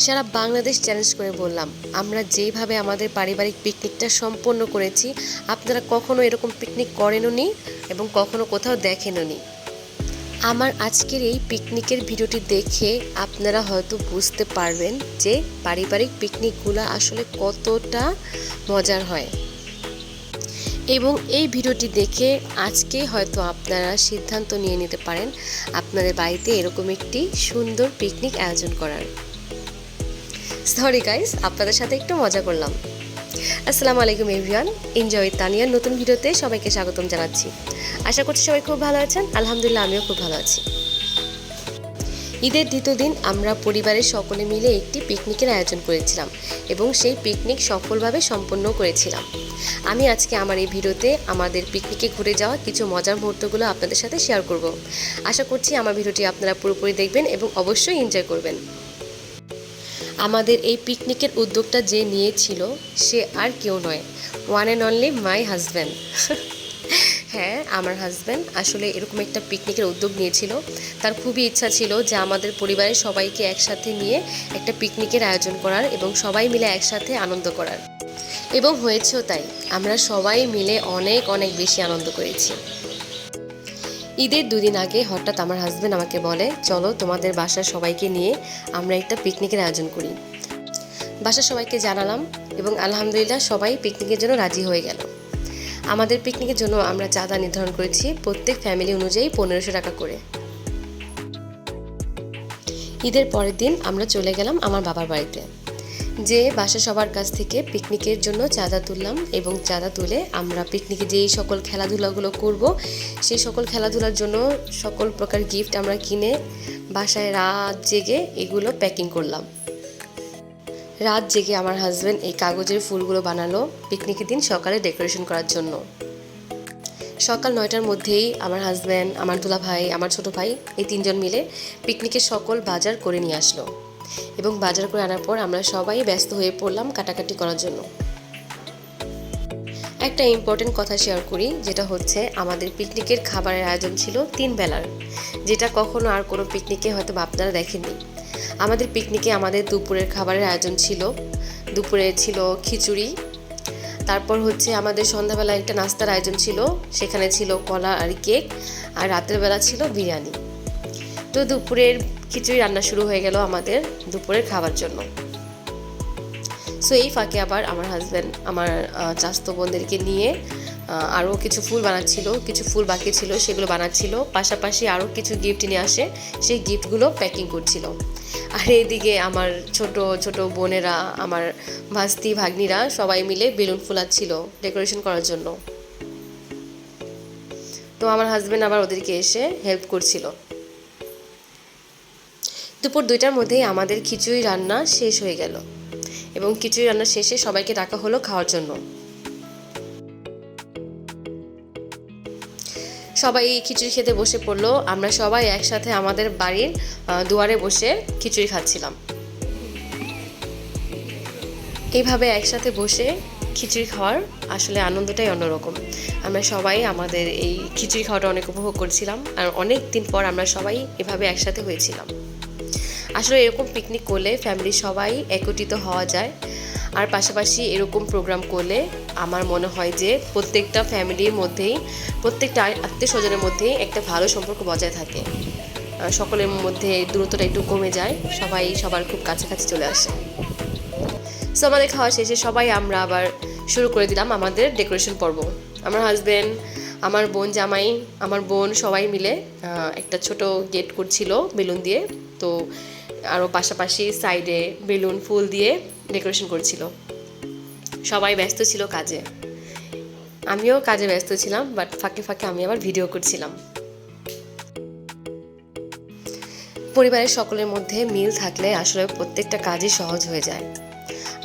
সারা Bangladesh challenge করে বললাম, আমরা যেইভাবে আমাদের পারিবারিক পিকনিকটা সম্পন্ন করেছি, আপনারা কখনো এরকম পিকনিক করেননি এবং কখনো কোথাও দেখেননি। আমার আজকের এই পিকনিকের ভিডিওটি দেখে আপনারা হয়তো বুঝতে পারবেন যে পারিবারিক পিকনিকগুলো আসলে কতটা মজার হয়। এবং এই ভিডিওটি দেখে আজকে হয়তো আপনারা সিদ্ধান্ত নিয়ে নিতে পারেন আপনাদের বাড়িতে এরকম একটি সুন্দর পিকনিক আয়োজন করার। সরি গাইস, আপনাদের সাথে একটু মজা করলাম। আসসালামু আলাইকুম এভরিওয়ান, এনজয় তানিয়ার নতুন ভিডিওতে সবাইকে স্বাগতম জানাচ্ছি। আশা করছি সবাই খুব ভালো আছেন। আলহামদুলিল্লাহ, আমিও খুব ভালো আছি। ঈদের দ্বিতীয় দিন আমরা পরিবারের সকলে মিলে একটি পিকনিকের আয়োজন করেছিলাম এবং সেই পিকনিক সফলভাবে সম্পন্ন করেছিলাম। আমি আজকে আমার এই ভিডিওতে আমাদের পিকনিকে ঘুরে যাওয়া কিছু মজার মুহূর্তগুলো আপনাদের সাথে শেয়ার করব। আশা করছি আমার ভিডিওটি আপনারা পুরোপুরি দেখবেন এবং অবশ্যই এনজয় করবেন। আমাদের এই পিকনিকের উদ্যোগটা যে নিয়েছিল সে আর কেউ নয়, one and only my husband. হ্যাঁ, আমার হাজব্যান্ড আসলে এরকম একটা পিকনিকের উদ্যোগ নিয়েছিল। তার খুবই ইচ্ছা ছিল যে আমাদের পরিবারের সবাইকে একসাথে নিয়ে একটা পিকনিকের আয়োজন করার এবং সবাই মিলে একসাথে আনন্দ করার, এবং হয়েছেও তাই। আমরা সবাই মিলে অনেক অনেক বেশি আনন্দ করেছি। ঈদের দুদিন আগে হঠাৎ আমার হাজব্যান্ড আমাকে বলে, চলো তোমাদের বাসার সবাইকে নিয়ে আমরা একটা পিকনিকের আয়োজন করি। বাসার সবাইকে জানালাম এবং আলহামদুলিল্লাহ সবাই পিকনিকের জন্য রাজি হয়ে গেল। আমাদের পিকনিকের জন্য আমরা চাঁদা নির্ধারণ করেছি প্রত্যেক ফ্যামিলি অনুযায়ী 1500 টাকা করে। ঈদের পরের দিন আমরা চলে গেলাম আমার বাবার বাড়িতে, যে বাসা সবার কাছ থেকে পিকনিকের জন্য চাঁদা তুললাম এবং চাঁদা তুলে আমরা পিকনিকে যেই সকল খেলাধুলাগুলো করব সেই সকল খেলাধুলার জন্য সকল প্রকার গিফট আমরা কিনে বাসায় রাত জেগে এগুলো প্যাকিং করলাম। রাত জেগে আমার হাজব্যান্ড এই কাগজের ফুলগুলো বানালো পিকনিকের দিন সকালে ডেকোরেশন করার জন্য। সকাল 9টার মধ্যেই আমার হাজব্যান্ড, আমার দুলা ভাই, আমার ছোট ভাই এই 3 জন মিলে পিকনিকের সকল বাজার করে নিয়ে আসলো এবং বাজার করে আনার পর আমরা সবাই ব্যস্ত হয়ে পড়লাম কাটাকাটি করার জন্য। একটা ইম্পর্টেন্ট কথা শেয়ার করি, যেটা হচ্ছে আমাদের পিকনিকের খাবারের আয়োজন ছিল 3 বেলার, যেটা কখনো আর কোনো পিকনিকে হয়তো আপনারা দেখেননি। আমাদের পিকনিকে আমাদের দুপুরের খাবারের আয়োজন ছিল, দুপুরে ছিল খিচুড়ি, তারপর হচ্ছে আমাদের সন্ধ্যাবেলা একটা নাস্তার আয়োজন ছিল, সেখানে ছিল কলা আর কেক, আর রাতের বেলা ছিল বিরিয়ানি। তো দুপুরের খিচুড়ি রান্না শুরু হয়ে গেল আমাদের দুপুরের খাবার জন্য। সো এই ফাঁকে আবার আমার হাজব্যান্ড আমার চাচাতো বোনদেরকে নিয়ে আরও কিছু ফুল বানাচ্ছিল, কিছু ফুল বাকি ছিল সেগুলো বানাচ্ছিল, পাশাপাশি আরও কিছু গিফট নিয়ে আসে, সেই গিফটগুলো প্যাকিং করছিল। আর এইদিকে আমার ছোট ছোট বোনেরা, আমার ভাস্তি ভাগ্নিরা সবাই মিলে বেলুন ফুলাচ্ছিল ডেকোরেশন করার জন্য। তো আমার হাজব্যান্ড আবার ওদেরকে এসে হেল্প করছিল। দুপুর 2টার মধ্যেই আমাদের খিচুড়ি রান্না শেষ হয়ে গেল এবং খিচুড়ি রান্না শেষে সবাইকে ডাকা হলো খাওয়ার জন্য। সবাই খিচুড়ি খেতে বসে পড়লো। আমরা সবাই একসাথে আমাদের বাড়ির দুয়ারে বসে খিচুড়ি খাচ্ছিলাম। এইভাবে একসাথে বসে খিচুড়ি খাওয়ার আসলে আনন্দটাই অন্যরকম। আমরা সবাই আমাদের এই খিচুড়ি খাওয়াটা অনেক উপভোগ করছিলাম, আর অনেক দিন পর আমরা সবাই এভাবে একসাথে হয়েছিলাম। আসলে এরকম পিকনিক করলে ফ্যামিলির সবাই একত্রিত হওয়া যায়, আর পাশাপাশি এরকম প্রোগ্রাম করলে আমার মনে হয় যে প্রত্যেকটা ফ্যামিলির মধ্যেই, প্রত্যেকটা আত্মীয় স্বজনের মধ্যেই একটা ভালো সম্পর্ক বজায় থাকে, সকলের মধ্যে দূরত্বটা একটু কমে যায়, সবাই সবার খুব কাছাকাছি চলে আসে। সো আমাদের খাওয়া শেষে সবাই আমরা আবার শুরু করে দিলাম আমাদের ডেকোরেশন পর্ব। আমার হাজব্যান্ড, আমার বোন জামাই, আমার বোন সবাই মিলে একটা ছোট গেট করছিল বেলুন দিয়ে, তো আরও পাশাপাশি সাইডে বেলুন ফুল দিয়ে ডেকোরেশন করছিল। সবাই ব্যস্ত ছিল কাজে, আমিও কাজে ব্যস্ত ছিলাম, বাট ফাঁকে ফাঁকে আমি আবার ভিডিও করছিলাম। পরিবারের সকলের মধ্যে মিল থাকলে আসলে প্রত্যেকটা কাজই সহজ হয়ে যায়,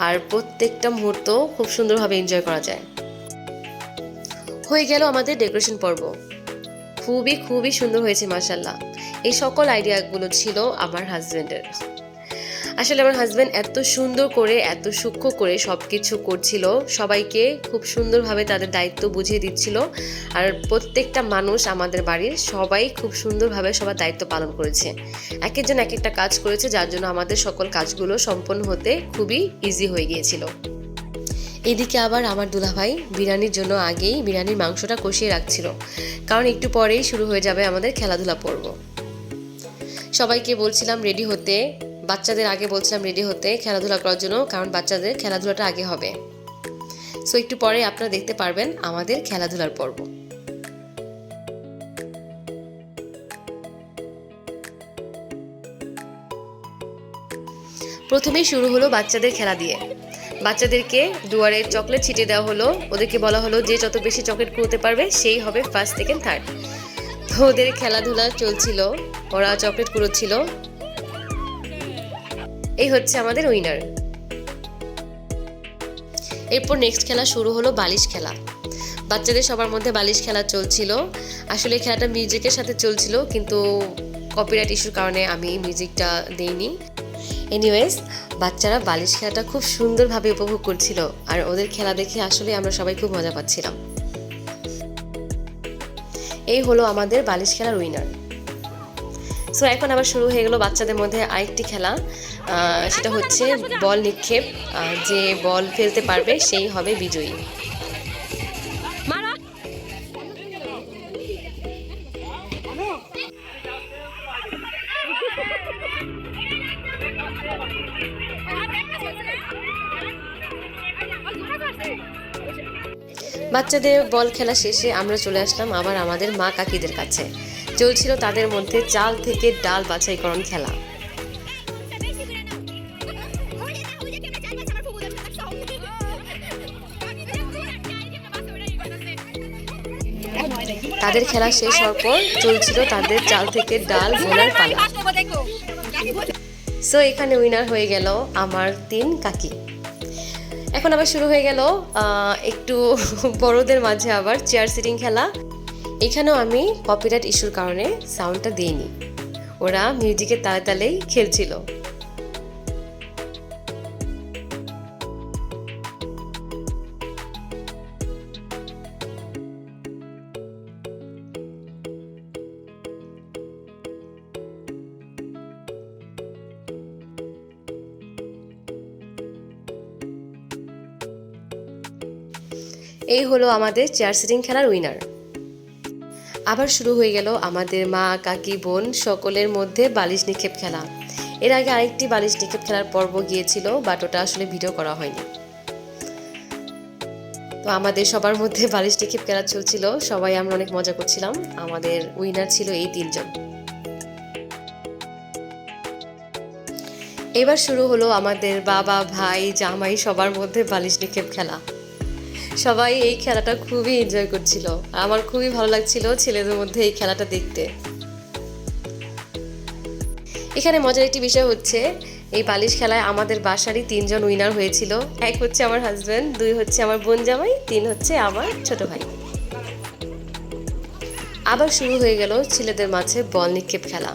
আর প্রত্যেকটা মুহূর্ত খুব সুন্দরভাবে এনজয় করা যায়। হয়ে গেল আমাদের ডেকোরেশন পর্ব। খুবই খুবই সুন্দর হয়েছে মাশাআল্লাহ। এই সকল আইডিয়াগুলো ছিল আমার হাজব্যান্ডের। আসলে আমার হাজব্যান্ড এত সুন্দর করে এত সূক্ষ্ম করে সব কিছু করছিল, সবাইকে খুব সুন্দরভাবে তাদের দায়িত্ব বুঝিয়ে দিচ্ছিল। আর প্রত্যেকটা মানুষ আমাদের বাড়ির সবাই খুব সুন্দরভাবে সবার দায়িত্ব পালন করেছে, এক একজন এক একটা কাজ করেছে, যার জন্য আমাদের সকল কাজগুলো সম্পন্ন হতে খুবই ইজি হয়ে গিয়েছিল। এদিকে আবার আমার দুলাভাই বিরিয়ানির জন্য আগেই বিরিয়ানির মাংসটা কষিয়ে রাখছিল, কারণ একটু পরেই শুরু হয়ে যাবে আমাদের খেলাধুলা পর্ব। সবাইকে বলছিলাম রেডি হতে, বাচ্চাদের আগে বলছিলাম রেডি হতে খেলাধুলা করার জন্য, কারণ বাচ্চাদের খেলাধুলাটা আগে হবে। সো একটু পরে আপনারা দেখতে পারবেন আমাদের খেলাধুলার পর্ব। প্রথমেই শুরু হলো বাচ্চাদের খেলা দিয়ে। বাচ্চাদেরকে দুয়ারে চকলেট ছিটিয়ে দেওয়া হলো, ওদেরকে বলা হলো যে যত বেশি চকলেট কুড়োতে পারবে সেই হবে ফার্স্ট, সেকেন্ড, থার্ড। তো ওদের খেলাধুলা চলছিল, ওরা চকলেট কুড়োচ্ছিল। এই হচ্ছে আমাদের উইনার। এরপর নেক্সট খেলা শুরু হলো বালিশ খেলা। বাচ্চাদের সবার মধ্যে বালিশ খেলা চলছিল। আসলে খেলাটা মিউজিকের সাথে চলছিল, কিন্তু কপিরাইট ইস্যুর কারণে আমি মিউজিকটা দেইনি। এনিওয়েজ, বাচ্চারা বালিশ খেলাটা খুব সুন্দরভাবে উপভোগ করছিল, আর ওদের খেলা দেখে আসলে আমরা সবাই খুব মজা পাচ্ছিলাম। এই হলো আমাদের বালিশ খেলার উইনার। সো এখন আবার শুরু হয়ে গেল বাচ্চাদের মধ্যে আরেকটি খেলা, সেটা হচ্ছে বল নিক্ষেপ। যে বল ফেলতে পারবে সেই হবে বিজয়ী। বাচ্চাদের বল খেলা শেষে আমরা চলে আসলাম আবার আমাদের মা কাকিদের কাছে। চলছিল তাদের মধ্যে চাল থেকে ডাল বাছাইকরণ খেলা। তাদের খেলা শেষ হওয়ার পর চলছিল তাদের চাল থেকে ডাল ভোলার পালা। সো এখানে উইনার হয়ে গেল আমার 3 কাকি। এখন আবার শুরু হয়ে গেল একটু বড়দের মাঝে আবার চেয়ার সিটিং খেলা। এখানেও আমি কপিরাইট ইস্যুর কারণে সাউন্ডটা দিইনি, ওরা মিউজিকের তালে তালেই খেলছিল। এই হলো আমাদের চেয়ার সিটিং খেলার উইনার। আবার শুরু হয়ে গেল আমাদের মা কাকি বোন সকলের মধ্যে বালিশ নিক্ষেপ খেলা। এর আগে আরেকটি বালিশ নিক্ষেপ খেলার পর্ব গিয়েছিল, বাট ওটা আসলে ভিডিও করা হয়নি। তো আমাদের সবার মধ্যে বালিশ নিক্ষেপ খেলা চলছিল, সবাই আমরা অনেক মজা করছিলাম। আমাদের উইনার ছিল এই 3 জন। এবার শুরু হলো আমাদের বাবা ভাই জামাই সবার মধ্যে বালিশ নিক্ষেপ খেলা। সবাই এই খেলাটা খুবই এনজয় করছিল, আমার খুবই ভালো লাগছিল ছেলেদের মধ্যে এই খেলাটা দেখতে। এখানে মজার একটি বিষয় হচ্ছে, এই বালিশ খেলায় আমাদের বাসারই 3 জন উইনার হয়েছিল। 1 হচ্ছে আমার হাজব্যান্ড, 2 হচ্ছে আমার বোন জামাই, 3 হচ্ছে আমার ছোট ভাই। আবার শুরু হয়ে গেল ছেলেদের মাঝে বল নিক্ষেপ খেলা।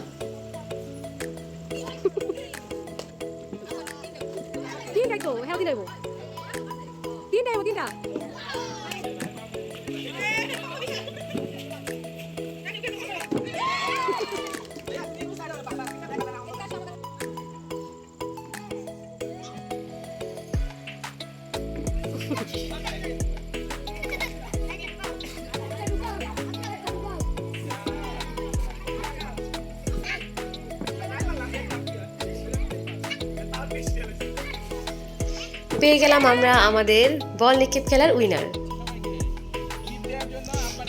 পেয়ে গেলাম আমরা আমাদের বল নিক্ষেপ খেলার উইনার।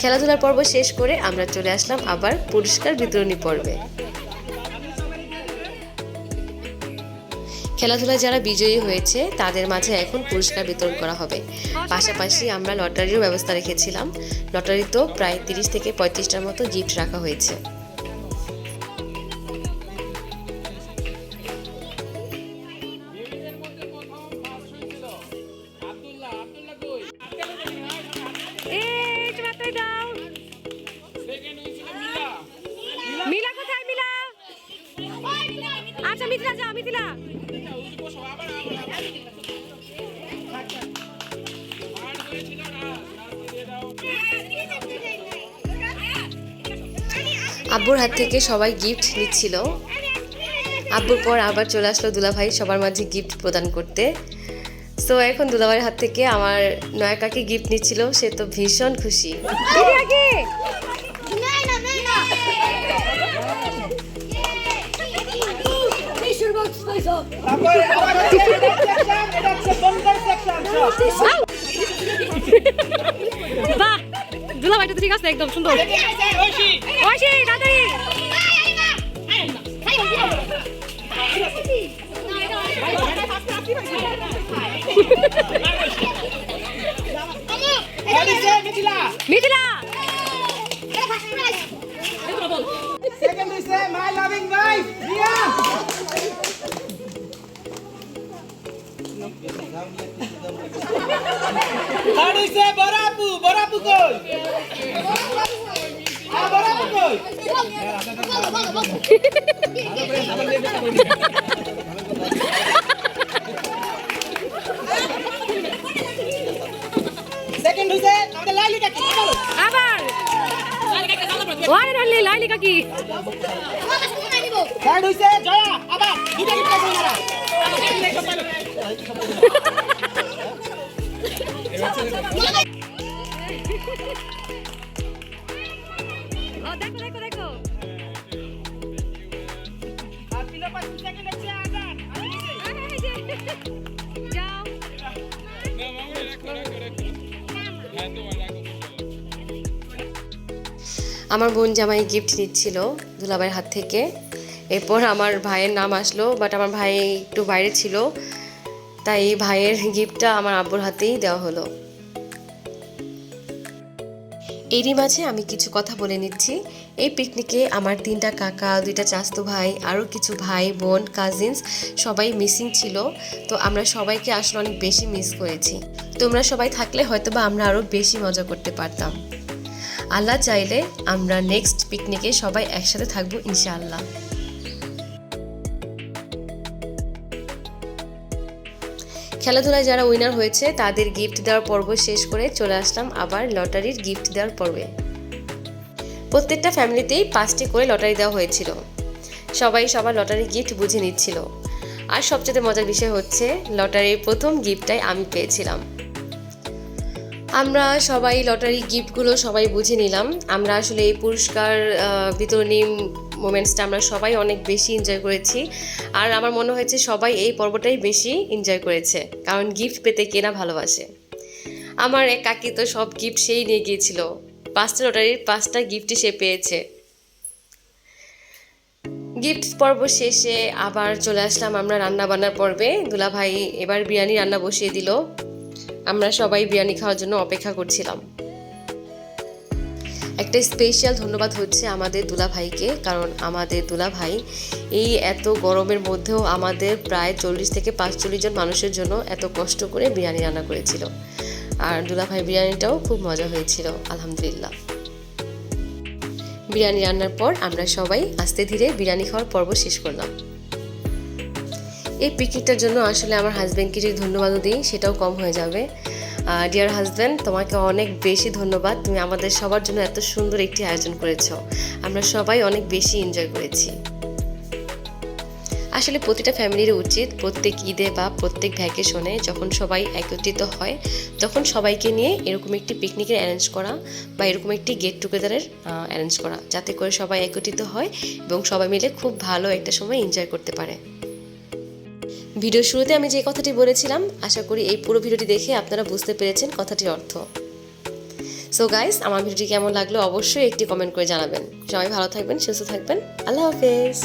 খেলাধুলার পর্ব শেষ করে আমরা চলে আসলাম আবার পুরস্কার বিতরণী পর্বে। খেলাধুলায় যারা বিজয়ী হয়েছে তাদের মাঝে এখন পুরস্কার বিতরণ করা হবে। পাশাপাশি আমরা লটারিরও ব্যবস্থা রেখেছিলাম। লটারিতেও প্রায় 30 থেকে 35টার মতো গিফট রাখা হয়েছে। মিলা কোথায়? মিলা, আচ্ছা মিথিলা যাও, মিথিলা। আব্বুর হাত থেকে সবাই গিফট নিচ্ছিল। আব্বুর পর আবার চলে আসলো দুলাভাই সবার মাঝে গিফট প্রদান করতে। সো এখন দুলাভাইয়ের হাত থেকে আমার নয়া কাকি গিফট নিচ্ছিল, সে তো ভীষণ খুশি। বাহ, দুলাভাইটা তো ঠিক আছে, একদম সুন্দর। Mithila Second is my loving wife, Ria. Third is Borapu, Borapu koi? Ah, Borapu koi? Second is আমাদের লাইলি কাকি। আবার ওয়ারে রলি লাইলি কাকি। Third is জয়া, আবার দুটো গিফট আছে ওনারা। ও দেখো দেখো দেখো, আর পিলো পাঁচ সেকেন্ড আছে আজান। যাও। আমার বোন জামাই গিফট নিচ্ছিল দুলাভাইয়ের হাত থেকে। এরপর আমার ভাইয়ের নাম আসলো, বাট আমার ভাই একটু বাইরে ছিল, তাই ভাইয়ের গিফটটা আমার আব্বুর হাতেই দেওয়া হলো। এরই মাঝে আমি কিছু কথা বলে নিচ্ছি। এই পিকনিকে আমার 3টা কাকা, 2টা চাচাতো ভাই, আরও কিছু ভাই বোন কাজিনস সবাই মিসিং ছিল। তো আমরা সবাইকে আসলে অনেক বেশি মিস করেছি। তোমরা সবাই থাকলে হয়তোবা আমরা আরও বেশি মজা করতে পারতাম। আল্লাহ চাইলে আমরা নেক্সট পিকনিকে সবাই একসাথে থাকবো ইনশাআল্লাহ। খেলাধুলায় যারা উইনার হয়েছে তাদের গিফট দেওয়ার পর্ব শেষ করে চলে আসলাম আবার লটারির গিফট দেওয়ার পর্বে। প্রত্যেকটা ফ্যামিলিতেই 5টি করে লটারি দেওয়া হয়েছিল। সবাই সবার লটারি গিফট বুঝে নিচ্ছিল। আর সবচেয়ে মজার বিষয় হচ্ছে লটারির প্রথম গিফটটাই আমি পেয়েছিলাম। আমরা সবাই লটারি গিফটগুলো সবাই বুঝে নিলাম। আমরা আসলে এই পুরস্কার বিতরণী মোমেন্টসটা আমরা সবাই অনেক বেশি এনজয় করেছি। আর আমার মনে হয়েছে সবাই এই পর্বটাই বেশি এনজয় করেছে, কারণ গিফট পেতে কে না ভালোবাসে। আমার এক কাকি তো সব গিফট সেই নিয়ে গিয়েছিল। 5টা লটারির 5টা গিফটই সে পেয়েছে। গিফট পর্ব শেষে আবার চলে আসলাম আমরা রান্না বান্নার পর্বে। দুলাভাই এবার বিরিয়ানি রান্না বসিয়ে দিল। আমরা সবাই বিরিয়ানি খাওয়ার জন্য অপেক্ষা করছিলাম। একটা স্পেশাল ধন্যবাদ হচ্ছে আমাদের দুলাভাইকে, কারণ আমাদের দুলাভাই এই এত গরমের মধ্যেও আমাদের প্রায় 40 থেকে 45 জন মানুষের জন্য এত কষ্ট করে বিরিয়ানি রান্না করেছিল। আর দুলাভাই বিরিয়ানিটাও খুব মজা হয়েছিল আলহামদুলিল্লাহ। বিরিয়ানি রান্নার পর আমরা সবাই আস্তে ধীরে বিরিয়ানি খাওয়ার পর্ব শেষ করলাম। এই পিকনিকটার জন্য আসলে আমার হাজব্যান্ডকে যদি ধন্যবাদও দিই সেটাও কম হয়ে যাবে। ডিয়ার হাজব্যান্ড, তোমাকে অনেক বেশি ধন্যবাদ। তুমি আমাদের সবার জন্য এত সুন্দর একটি আয়োজন করেছো। আমরা সবাই অনেক বেশি এনজয় করেছি। আসলে প্রতিটা ফ্যামিলির উচিত প্রত্যেক ঈদে বা প্রত্যেক ভ্যাকেশনে যখন সবাই একত্রিত হয় তখন সবাইকে নিয়ে এরকম একটি পিকনিকের অ্যারেঞ্জ করা বা এরকম একটি গেট টুগেদারের অ্যারেঞ্জ করা, যাতে করে সবাই একত্রিত হয় এবং সবাই মিলে খুব ভালো একটা সময় এনজয় করতে পারে। ভিডিও শুরুতে আমি যে কথাটি বলেছিলাম, আশা করি এই পুরো ভিডিওটি দেখে আপনারা বুঝতে পেরেছেন কথাটির অর্থ। সো গাইস, আমার ভিডিওটি কেমন লাগলো অবশ্যই একটি কমেন্ট করে জানাবেন। সবাই ভালো থাকবেন, সুস্থ থাকবেন। আল্লাহ হাফেজ।